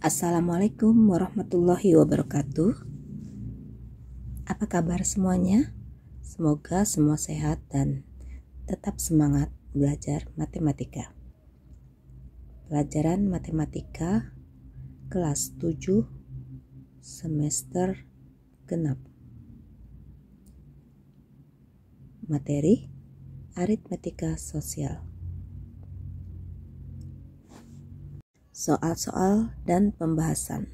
Assalamualaikum warahmatullahi wabarakatuh. Apa kabar semuanya? Semoga semua sehat dan tetap semangat belajar matematika. Pelajaran matematika kelas 7 semester genap. Materi aritmatika sosial. Soal-soal dan pembahasan.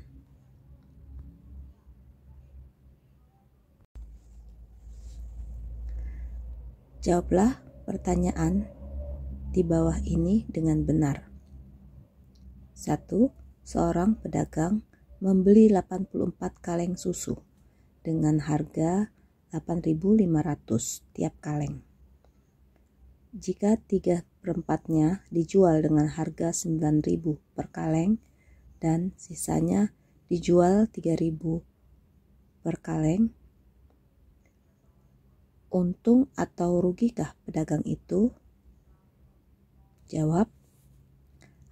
Jawablah pertanyaan di bawah ini dengan benar. 1. Seorang pedagang membeli 84 kaleng susu dengan harga 8.500 tiap kaleng. Jika 3/4-nya dijual dengan harga 9.000 per kaleng dan sisanya dijual 3.000 per kaleng, untung atau rugikah pedagang itu? Jawab,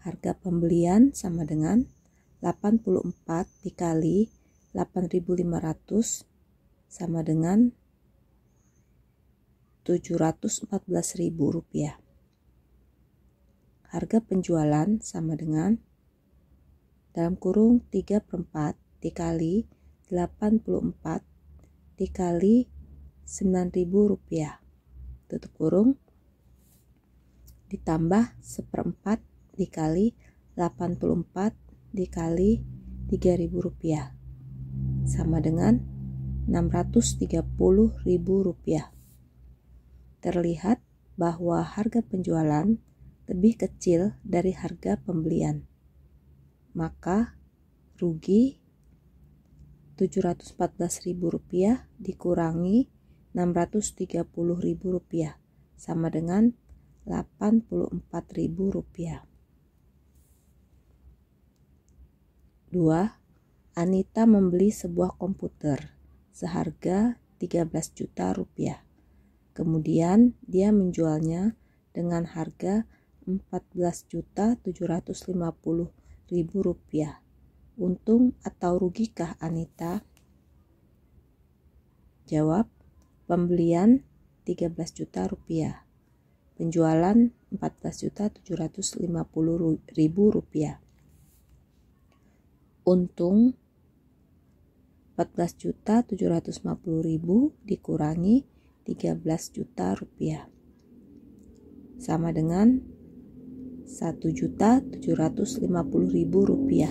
harga pembelian sama dengan 84 dikali 8.500 sama dengan Rp714.000. Harga penjualan sama dengan dalam kurung 3/4 dikali 84 dikali Rp9.000 tutup kurung ditambah 1/4 dikali 84 dikali Rp3.000 sama dengan Rp630.000. Terlihat bahwa harga penjualan lebih kecil dari harga pembelian. Maka rugi Rp714.000 dikurangi Rp630.000 sama dengan Rp84.000. 2. Anita membeli sebuah komputer seharga Rp13 juta. Kemudian dia menjualnya dengan harga Rp14.750.000. Untung atau rugikah Anita? Jawab, pembelian Rp13 juta, penjualan Rp14.750.000. Untung Rp14.750.000 dikurangi Rp13 juta sama dengan Rp1.750.000.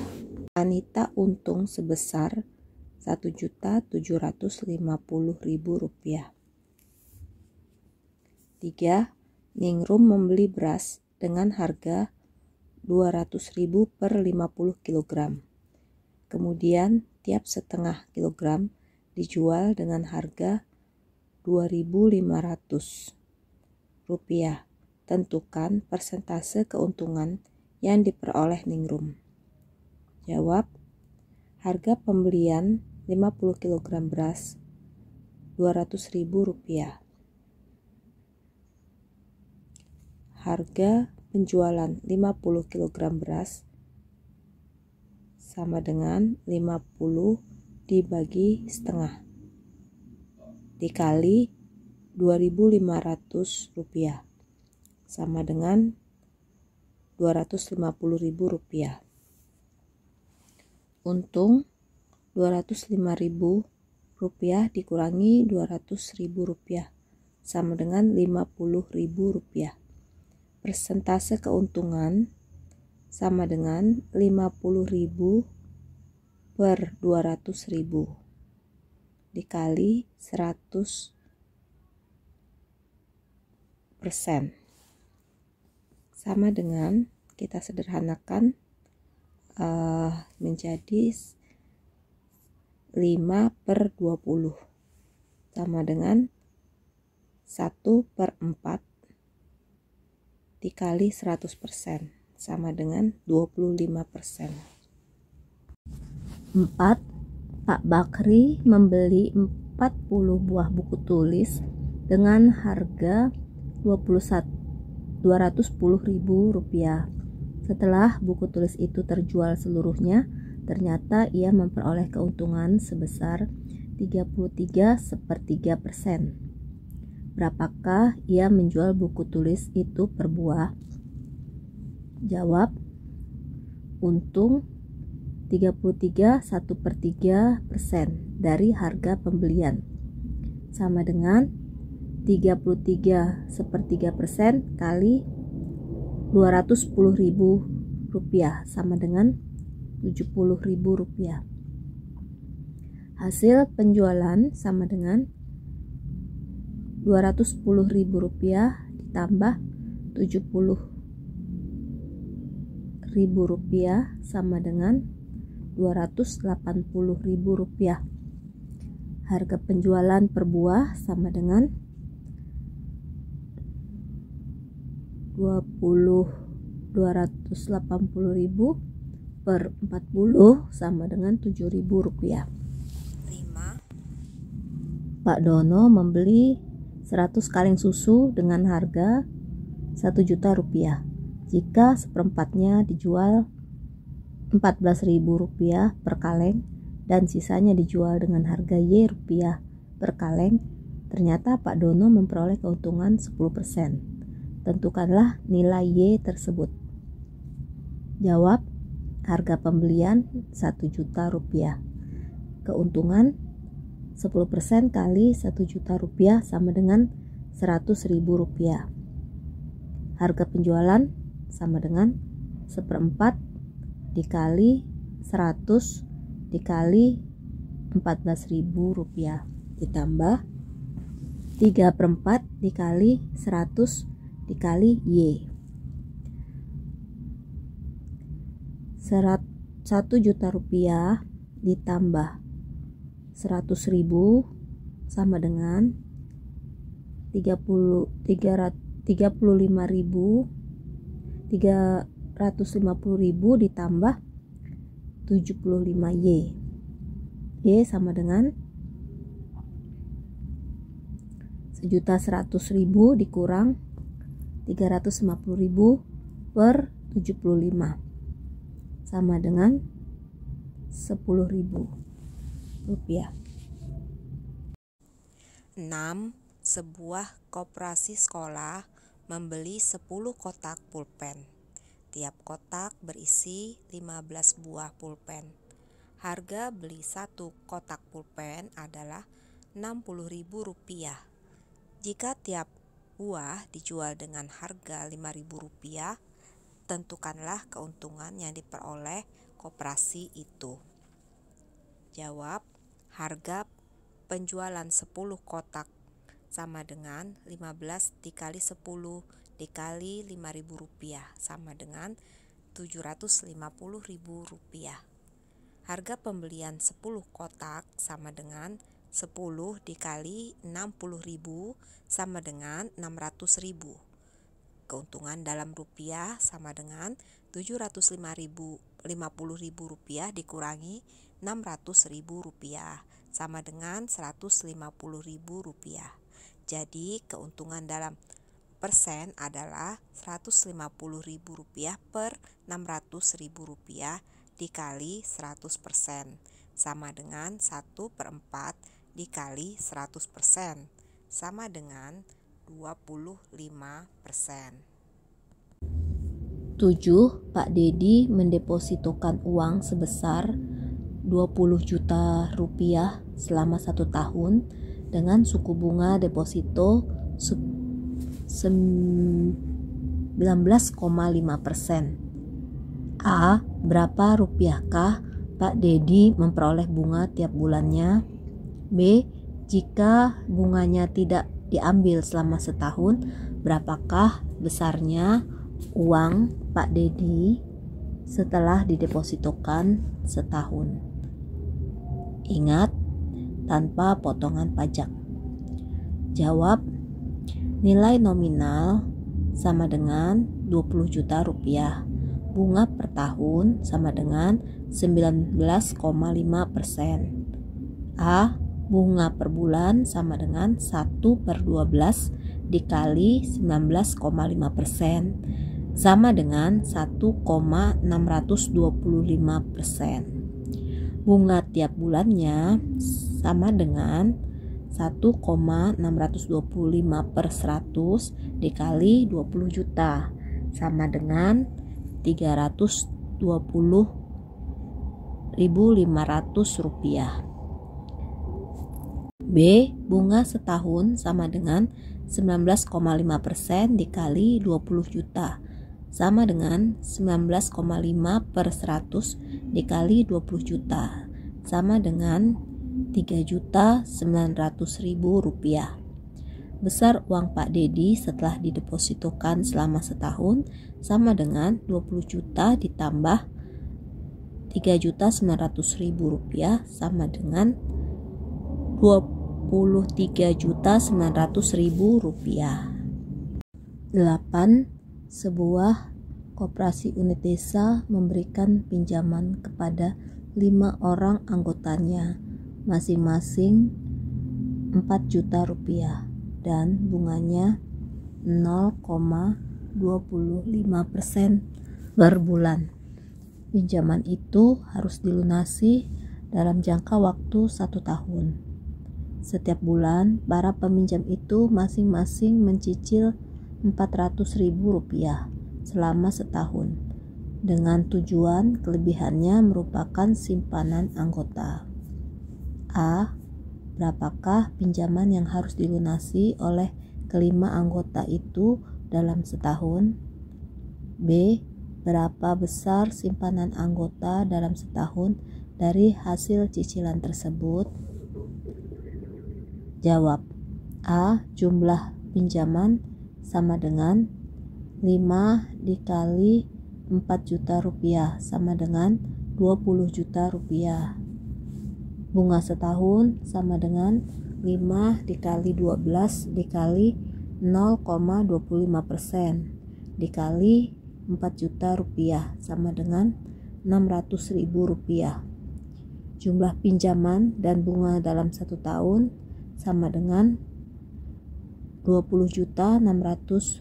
Anita untung sebesar Rp1.750.000. 3. Ningrum membeli beras dengan harga Rp200.000 per 50 kg. Kemudian tiap setengah kilogram dijual dengan harga Rp2.500. Tentukan persentase keuntungan yang diperoleh Ningrum. Jawab, harga pembelian 50 kg beras Rp200.000. Harga penjualan 50 kg beras sama dengan 50 dibagi setengah dikali Rp2.500 sama dengan Rp250.000. Untung Rp205.000 dikurangi Rp200.000 sama dengan Rp50.000. Persentase keuntungan sama dengan 50.000 per 200.000 dikali 100% sama dengan, kita sederhanakan menjadi 5/20 sama dengan 1/4 dikali 100% sama dengan 25%. 4. Pak Bakri membeli 40 buah buku tulis dengan harga Rp210.000. Setelah buku tulis itu terjual seluruhnya, Ternyata ia memperoleh keuntungan sebesar 33/3%. Berapakah ia menjual buku tulis itu per buah? Jawab, untung 33/1/3% dari harga pembelian, sama dengan 33/3% kali Rp210.000 sama dengan Rp70.000. Hasil penjualan sama dengan Rp210.000 ditambah Rp70.000 sama dengan Rp280.000. Harga penjualan per buah sama dengan 280.000 per 40 sama dengan Rp7.000. 5. Pak Dono membeli 100 kaleng susu dengan harga Rp1.000.000. Jika seperempatnya dijual Rp14.000 per kaleng dan sisanya dijual dengan harga Y rupiah per kaleng, ternyata Pak Dono memperoleh keuntungan 10%. Tentukanlah nilai Y tersebut. Jawab, harga pembelian Rp1.000.000. Keuntungan 10% kali Rp1.000.000 sama dengan Rp100.000. Harga penjualan sama dengan 1/4 dikali 100 dikali Rp14.000 ditambah 3/4 dikali 100 dikali Y. Rp1.000.000 ditambah 100.000 sama dengan 350.000 ditambah 75Y. Y sama dengan 1.100.000 dikurang 350.000 per 75 sama dengan Rp10.000. 6. Sebuah koperasi sekolah membeli 10 kotak pulpen. Tiap kotak berisi 15 buah pulpen. Harga beli 1 kotak pulpen adalah Rp60.000. Jika tiap buah dijual dengan harga Rp5.000, tentukanlah keuntungan yang diperoleh koperasi itu. Jawab, harga penjualan 10 kotak sama dengan 15 dikali 10 dikali Rp5.000 sama dengan Rp750.000. Harga pembelian 10 kotak sama dengan 10 dikali 60.000 sama dengan Rp600.000. Keuntungan dalam rupiah sama dengan Rp750.000 dikurangi Rp600.000 sama dengan Rp150.000. Jadi keuntungan dalam persen adalah Rp150.000 per Rp600.000 dikali 100% sama dengan 1/4 dikali 100% sama dengan 25%. 7. Pak Dedi mendepositokan uang sebesar Rp20 juta selama 1 tahun dengan suku bunga deposito 19,5%. A. Berapa rupiahkah Pak Dedi memperoleh bunga tiap bulannya? B. Jika bunganya tidak diambil selama setahun, berapakah besarnya uang Pak Dedi setelah didepositokan setahun? Ingat, tanpa potongan pajak. Jawab, nilai nominal sama dengan Rp20 juta. Bunga per tahun sama dengan 19,5%. A. Bunga per bulan sama dengan 1/12 dikali 19,5% sama dengan 1,625%. Bunga tiap bulannya sama dengan 1,625 per 100 dikali 20 juta sama dengan 320.500 rupiah. B. Bunga setahun sama dengan 19,5% dikali 20 juta sama dengan 19,5 per 100 dikali 20 juta sama dengan 3.900.000 rupiah. Besar uang Pak Dedi setelah didepositokan selama setahun sama dengan 20 juta ditambah 3.900.000 rupiah sama dengan 23.900.000 rupiah. 8. Sebuah koperasi unit desa memberikan pinjaman kepada 5 orang anggotanya masing-masing 4 juta rupiah dan bunganya 0,25% per bulan. Pinjaman itu harus dilunasi dalam jangka waktu 1 tahun. Setiap bulan, para peminjam itu masing-masing mencicil 400.000 rupiah selama setahun dengan tujuan kelebihannya merupakan simpanan anggota. A. Berapakah pinjaman yang harus dilunasi oleh kelima anggota itu dalam setahun? B. Berapa besar simpanan anggota dalam setahun dari hasil cicilan tersebut? Jawab. A. Jumlah pinjaman sama dengan 5 dikali 4 juta rupiah sama dengan 20 juta rupiah. Bunga setahun sama dengan 5 dikali 12 dikali 0,25% dikali 4 juta rupiah sama dengan 600.000 rupiah. Jumlah pinjaman dan bunga dalam 1 tahun sama dengan 20.600.000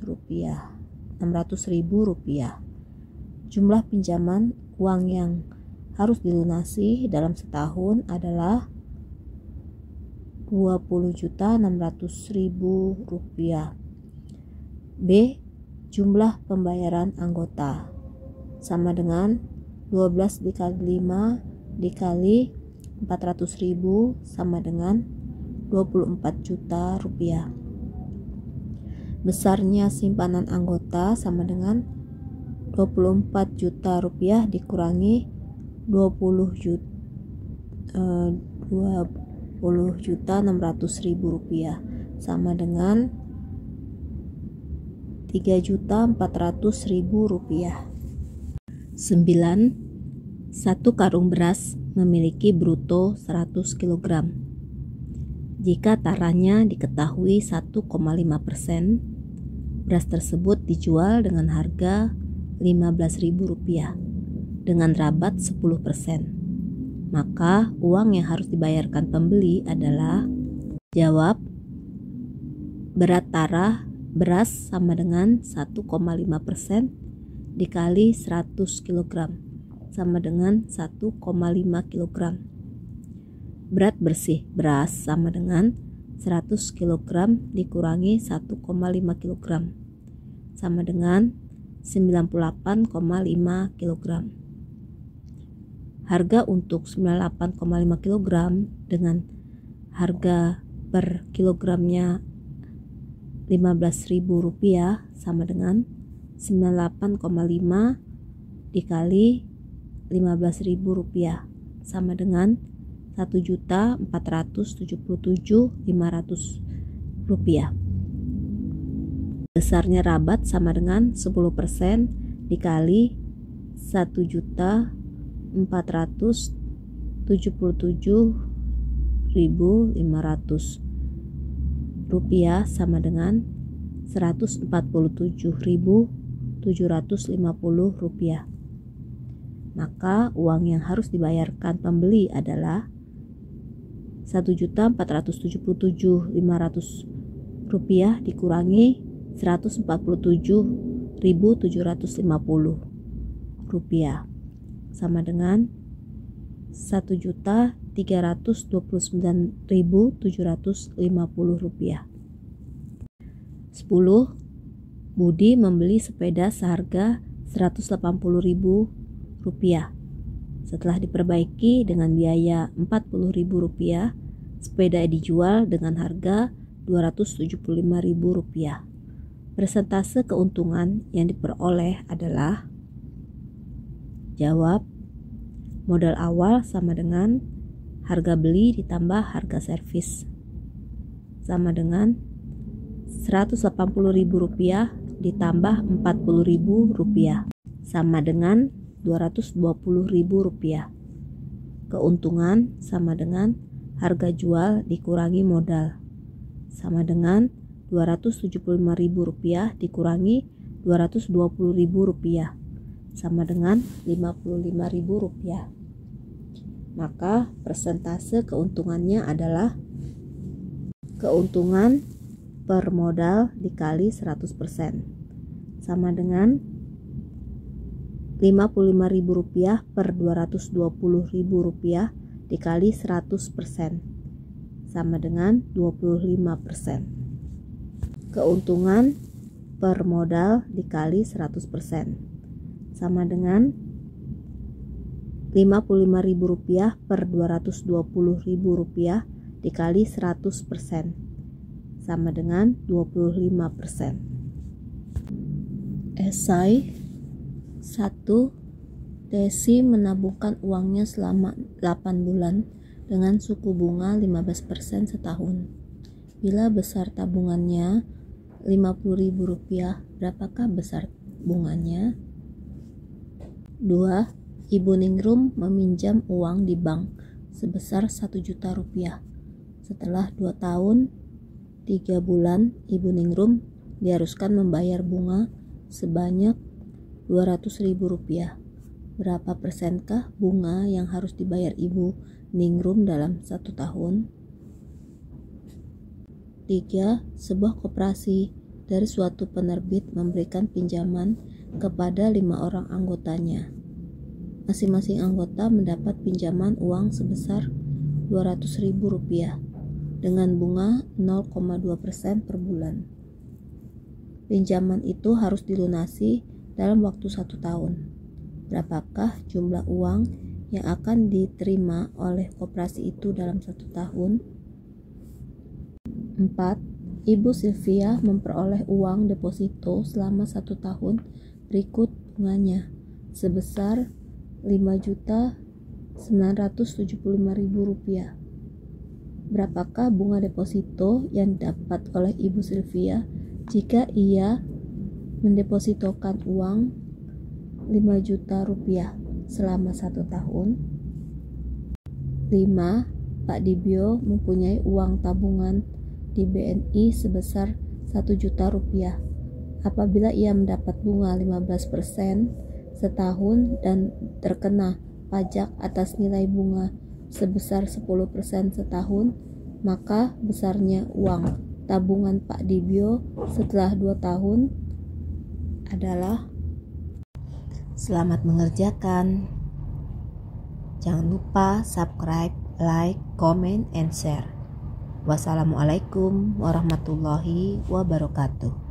rupiah. Jumlah pinjaman uang yang harus dilunasi dalam setahun adalah 20.600.000 rupiah. B. Jumlah pembayaran anggota sama dengan 12 dikali 5 dikali 400.000 sama dengan 24 juta rupiah. Besarnya simpanan anggota sama dengan 24 juta rupiah dikurangi 20.600.000 rupiah sama dengan 3.400.000 rupiah. 9. Satu karung beras memiliki bruto 100 kg. Jika taranya diketahui 1,5%, beras tersebut dijual dengan harga Rp15.000 dengan rabat 10%. Maka uang yang harus dibayarkan pembeli adalah, jawab, berat tara beras sama dengan 1,5% dikali 100 kg sama dengan 1,5 kg. Berat bersih beras sama dengan 100 kg dikurangi 1,5 kg sama dengan 98,5 kg. Harga untuk 98,5 kg dengan harga per kilogramnya Rp15.000 sama dengan 98,5 dikali Rp15.000 sama dengan Rp1.477.500. Besarnya rabat sama dengan 10% dikali Rp1.477.500 sama dengan Rp147.750. Maka uang yang harus dibayarkan pembeli adalah Rp1.477.500 dikurangi Rp147.750 sama dengan Rp1.329.750. 10. Budi membeli sepeda seharga Rp180.000 setelah diperbaiki dengan biaya Rp40.000. Sepeda dijual dengan harga Rp275.000. Persentase keuntungan yang diperoleh adalah: jawab, modal awal sama dengan harga beli ditambah harga servis, sama dengan Rp180.000 ditambah Rp40.000, sama dengan Rp220.000. Keuntungan sama dengan harga jual dikurangi modal, sama dengan Rp275.000 dikurangi Rp220.000, sama dengan Rp55.000. Maka persentase keuntungannya adalah keuntungan per modal dikali 100%, sama dengan Rp55.000 per Rp220.000 dikali 100%, sama dengan 25%. Keuntungan per modal dikali 100%, sama dengan Rp55.000 per Rp220.000 dikali 100%, sama dengan 25%. Esai 1. Desi menabungkan uangnya selama 8 bulan dengan suku bunga 15% setahun. Bila besar tabungannya Rp50.000, berapakah besar bunganya? 2. Ibu Ningrum meminjam uang di bank sebesar Rp1 juta. Setelah 2 tahun 3 bulan, Ibu Ningrum diharuskan membayar bunga sebanyak Rp200.000. Berapa persenkah bunga yang harus dibayar Ibu Ningrum dalam 1 tahun? 3. Sebuah koperasi dari suatu penerbit memberikan pinjaman kepada 5 orang anggotanya. Masing-masing anggota mendapat pinjaman uang sebesar Rp200.000 dengan bunga 0,2% per bulan. Pinjaman itu harus dilunasi dalam waktu 1 tahun. Berapakah jumlah uang yang akan diterima oleh koperasi itu dalam 1 tahun? 4. Ibu Sylvia memperoleh uang deposito selama 1 tahun berikut bunganya sebesar Rp5.975.000. Berapakah bunga deposito yang didapat oleh Ibu Sylvia jika ia mendepositokan uang Rp5 juta selama 1 tahun? 5. Pak Dibyo mempunyai uang tabungan di BNI sebesar Rp1 juta. Apabila ia mendapat bunga 15% setahun dan terkena pajak atas nilai bunga sebesar 10% setahun, maka besarnya uang tabungan Pak Dibyo setelah 2 tahun adalah. Selamat mengerjakan. Jangan lupa subscribe, like, comment, and share. Wassalamualaikum warahmatullahi wabarakatuh.